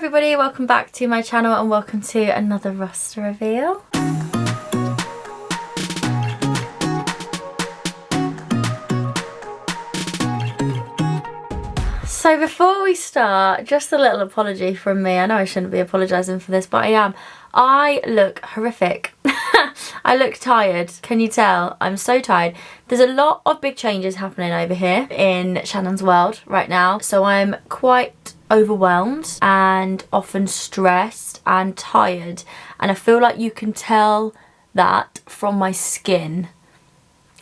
everybody, welcome back to my channel and welcome to another roster reveal. So before we start, just a little apology from me. I know I shouldn't be apologising for this, but I am. I look horrific. I look tired. Can you tell? I'm so tired. There's a lot of big changes happening over here in Shannon's world right now. So I'm quite overwhelmed and often stressed and tired. And I feel like you can tell that from my skin.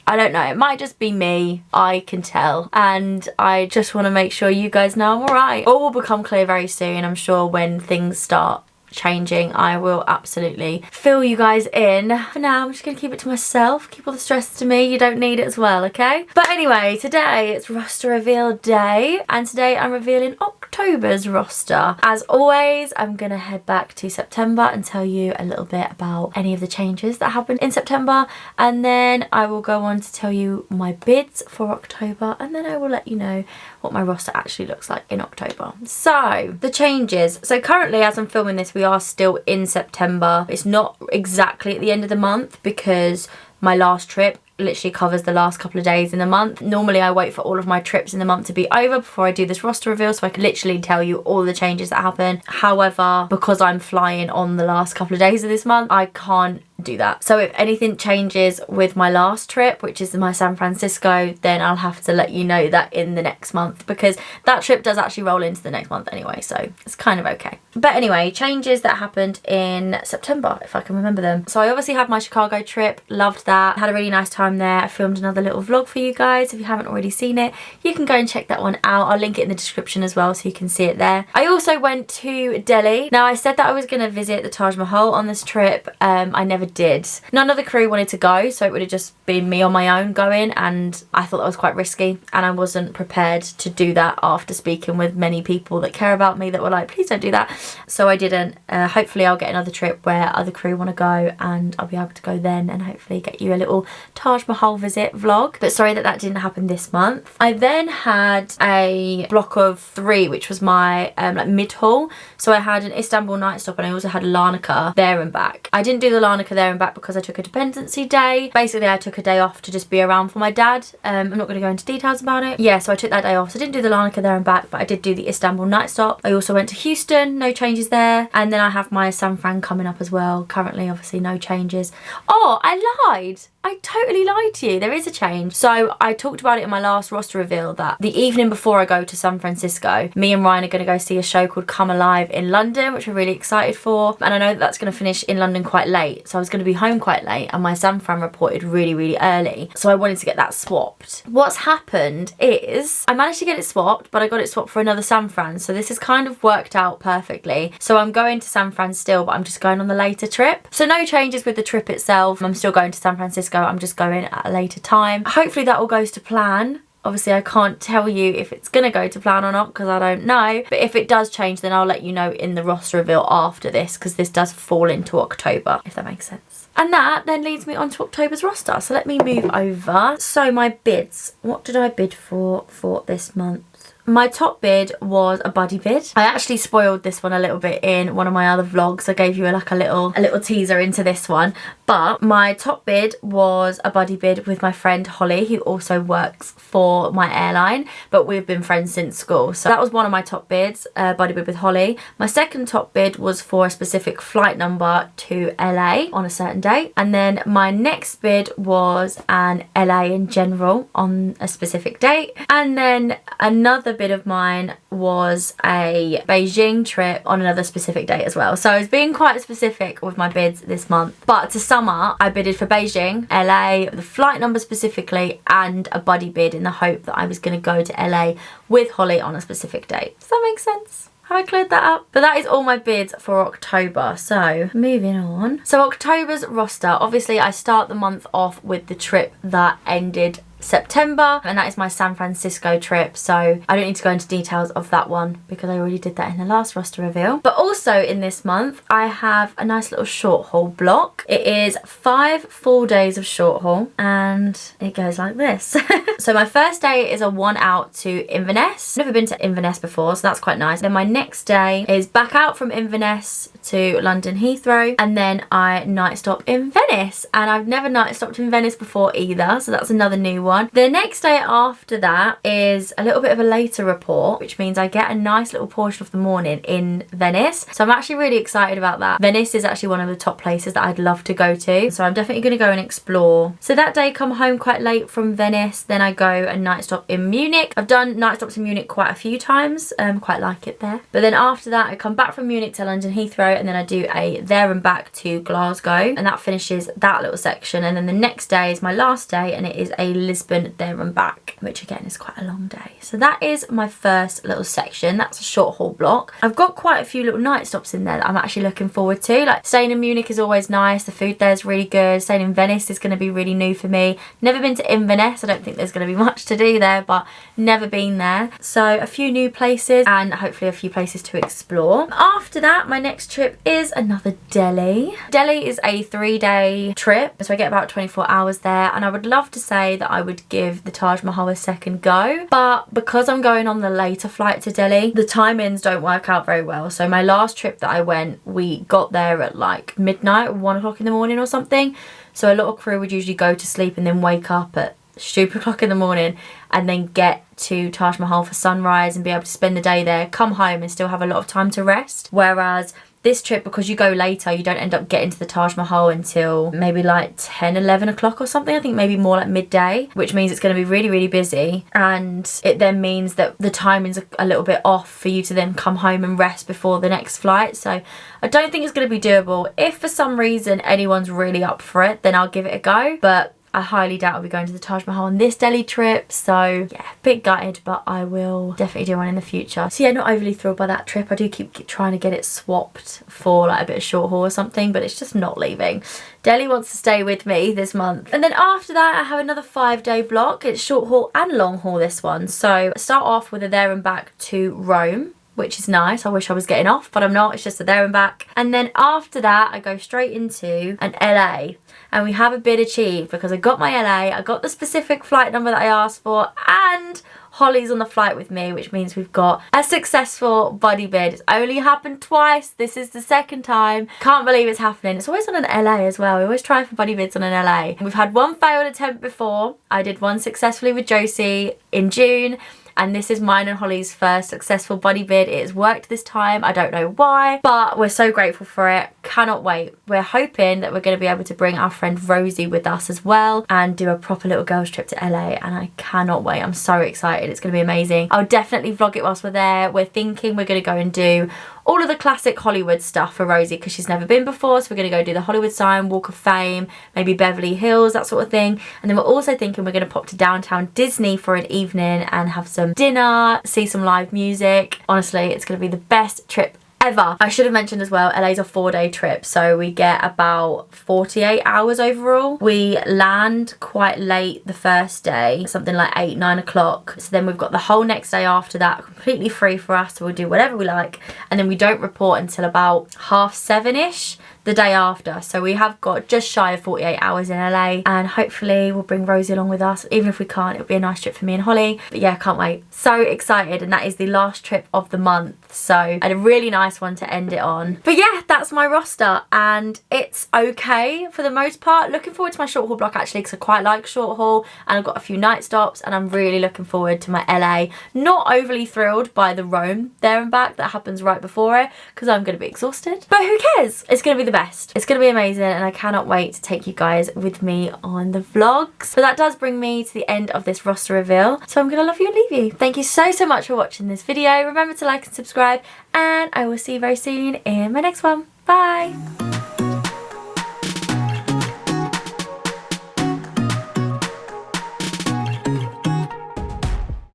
I don't know, it might just be me, I can tell, and I just want to make sure you guys know I'm alright. All will become clear very soon. I'm sure when things start changing I will absolutely fill you guys in. For now I'm just going to keep it to myself, keep all the stress to me. You don't need it as well, okay? But anyway, today it's roster reveal day and today I'm revealing October's roster. As always, I'm going to head back to September and tell you a little bit about any of the changes that happened in September, and then I will go on to tell you my bids for October, and then I will let you know what my roster actually looks like in October. So the changes. So currently as I'm filming this we are still in September. It's not exactly at the end of the month because my last trip literally covers the last couple of days in the month. Normally I wait for all of my trips in the month to be over before I do this roster reveal so I can literally tell you all the changes that happen. However, because I'm flying on the last couple of days of this month, I can't do that. So if anything changes with my last trip, which is my San Francisco, then I'll have to let you know that in the next month because that trip does actually roll into the next month anyway, so it's kind of okay. But anyway, changes that happened in September, if I can remember them. So I obviously had my Chicago trip, loved that, had a really nice time there. I filmed another little vlog for you guys. If you haven't already seen it, you can go and check that one out. I'll link it in the description as well so you can see it there. I also went to Delhi. Now I said that I was going to visit the Taj Mahal on this trip. I never did. None of the crew wanted to go, so it would have just been me on my own going, and I thought that was quite risky and I wasn't prepared to do that after speaking with many people that care about me that were like, please don't do that. So I didn't. Hopefully I'll get another trip where other crew want to go and I'll be able to go then and hopefully get you a little Taj Mahal visit vlog. But sorry that that didn't happen this month. I then had a block of 3 which was my like mid haul. So I had an Istanbul night stop and I also had Larnaca there and back. I didn't do the Larnaca there and back because I took a dependency day. Basically I took a day off to just be around for my dad. I'm not going to go into details about it. Yeah, so I took that day off. So I didn't do the Larnaca there and back, but I did do the Istanbul night stop. I also went to Houston, no changes there. And then I have my San Fran coming up as well. Currently obviously no changes. Oh, I lied. I totally lied to you. There is a change. So I talked about it in my last roster reveal that the evening before I go to San Francisco, me and Ryan are going to go see a show called Come Alive in London, which we're really excited for. And I know that that's going to finish in London quite late. So I was going to be home quite late and my San Fran reported really, really early. So I wanted to get that swapped. What's happened is I managed to get it swapped, but I got it swapped for another San Fran. So this has kind of worked out perfectly. So I'm going to San Fran still, but I'm just going on the later trip. So no changes with the trip itself. I'm still going to San Francisco. I'm just going at a later time. Hopefully that all goes to plan. Obviously I can't tell you if it's gonna go to plan or not because I don't know, but if it does change then I'll let you know in the roster reveal after this because this does fall into October, if that makes sense. And that then leads me on to October's roster, so let me move over. So my bids, what did I bid for this month? My top bid was a buddy bid. I actually spoiled this one a little bit in one of my other vlogs. I gave you a little teaser into this one. But my top bid was a buddy bid with my friend Holly, who also works for my airline, but we've been friends since school. So that was one of my top bids, buddy bid with Holly. My second top bid was for a specific flight number to LA on a certain date. And then my next bid was an LA in general on a specific date. And then another bid of mine was a Beijing trip on another specific date as well. So I was being quite specific with my bids this month. But to sum up, I bidded for Beijing, LA, the flight number specifically, and a buddy bid in the hope that I was going to go to LA with Holly on a specific date. Does that make sense? Have I cleared that up? But that is all my bids for October. So moving on. So October's roster, obviously I start the month off with the trip that ended September, and that is my San Francisco trip, so I don't need to go into details of that one because I already did that in the last roster reveal. But also in this month I have a nice little short haul block. It is 5 full days of short haul and it goes like this. So my first day is a 1 out to Inverness. Never been to Inverness before, so that's quite nice. Then my next day is back out from Inverness to London Heathrow, and then I night stop in Venice, and I've never night stopped in Venice before either, so that's another new one. The next day after that is a little bit of a later report, which means I get a nice little portion of the morning in Venice, so I'm actually really excited about that. Venice is actually one of the top places that I'd love to go to, so I'm definitely going to go and explore. So that day come home quite late from Venice, then I go and night stop in Munich. I've done night stops in Munich quite a few times, quite like it there. But then after that I come back from Munich to London Heathrow, and then I do a there and back to Glasgow, and that finishes that little section. And then the next day is my last day, and it is a Lisbon there and back, which again is quite a long day. So that is my first little section. That's a short haul block. I've got quite a few little night stops in there that I'm actually looking forward to. Like staying in Munich is always nice, the food there is really good. Staying in Venice is going to be really new for me. Never been to Inverness, I don't think there's going to be much to do there, but never been there. So a few new places and hopefully a few places to explore. After that, my next trip is another Delhi. Delhi is a 3-day trip, so I get about 24 hours there, and I would love to say that I would give the Taj Mahal a second go, but because I'm going on the later flight to Delhi, the timings don't work out very well. So my last trip that I went, we got there at like midnight, 1 o'clock in the morning or something, so a lot of crew would usually go to sleep and then wake up at stupid o'clock in the morning and then get to Taj Mahal for sunrise and be able to spend the day there, come home and still have a lot of time to rest. Whereas this trip, because you go later, you don't end up getting to the Taj Mahal until maybe like 10, 11 o'clock or something. I think maybe more like midday, which means it's going to be really, really busy. And it then means that the timing's a little bit off for you to then come home and rest before the next flight. So I don't think it's going to be doable. If for some reason anyone's really up for it, then I'll give it a go. But I highly doubt I'll be going to the Taj Mahal on this Delhi trip, so yeah, a bit gutted, but I will definitely do one in the future. So yeah, not overly thrilled by that trip. I do keep trying to get it swapped for like a bit of short haul or something, but it's just not leaving. Delhi wants to stay with me this month. And then after that, I have another 5-day block. It's short haul and long haul, this one. So I start off with a there and back to Rome, which is nice. I wish I was getting off, but I'm not. It's just a there and back. And then after that, I go straight into an LA. And we have a bid achieved because I got my LA, I got the specific flight number that I asked for, and Holly's on the flight with me, which means we've got a successful buddy bid. It's only happened twice. This is the second time. Can't believe it's happening. It's always on an LA as well. We always try for buddy bids on an LA. We've had one failed attempt before. I did one successfully with Josie in June. And this is mine and Holly's first successful buddy bid. It has worked this time. I don't know why, but we're so grateful for it. Cannot wait. We're hoping that we're going to be able to bring our friend Rosie with us as well and do a proper little girls trip to LA, and I cannot wait. I'm so excited. It's going to be amazing. I'll definitely vlog it whilst we're there. We're thinking we're going to go and do all of the classic Hollywood stuff for Rosie because she's never been before, so we're going to go do the Hollywood sign, Walk of Fame, maybe Beverly Hills, that sort of thing. And then we're also thinking we're going to pop to downtown Disney for an evening and have some dinner, see some live music. Honestly, it's going to be the best trip ever. I should have mentioned as well, LA's a 4-day trip, so we get about 48 hours overall. We land quite late the first day, something like 8, 9 o'clock. So then we've got the whole next day after that completely free for us, so we'll do whatever we like. And then we don't report until about 7:30ish the day after. So we have got just shy of 48 hours in LA, and hopefully we'll bring Rosie along with us. Even if we can't, it'll be a nice trip for me and Holly. But yeah, can't wait. So excited, and that is the last trip of the month. So and a really nice one to end it on. But yeah, that's my roster, and it's okay for the most part. Looking forward to my short haul block actually, because I quite like short haul, and I've got a few night stops, and I'm really looking forward to my LA. Not overly thrilled by the Rome there and back that happens right before it, because I'm going to be exhausted. But who cares? It's going to be the best. It's going to be amazing, and I cannot wait to take you guys with me on the vlogs. But that does bring me to the end of this roster reveal, so I'm going to love you and leave you. Thank you so much for watching this video. Remember to like and subscribe, and I will see you very soon in my next one. Bye!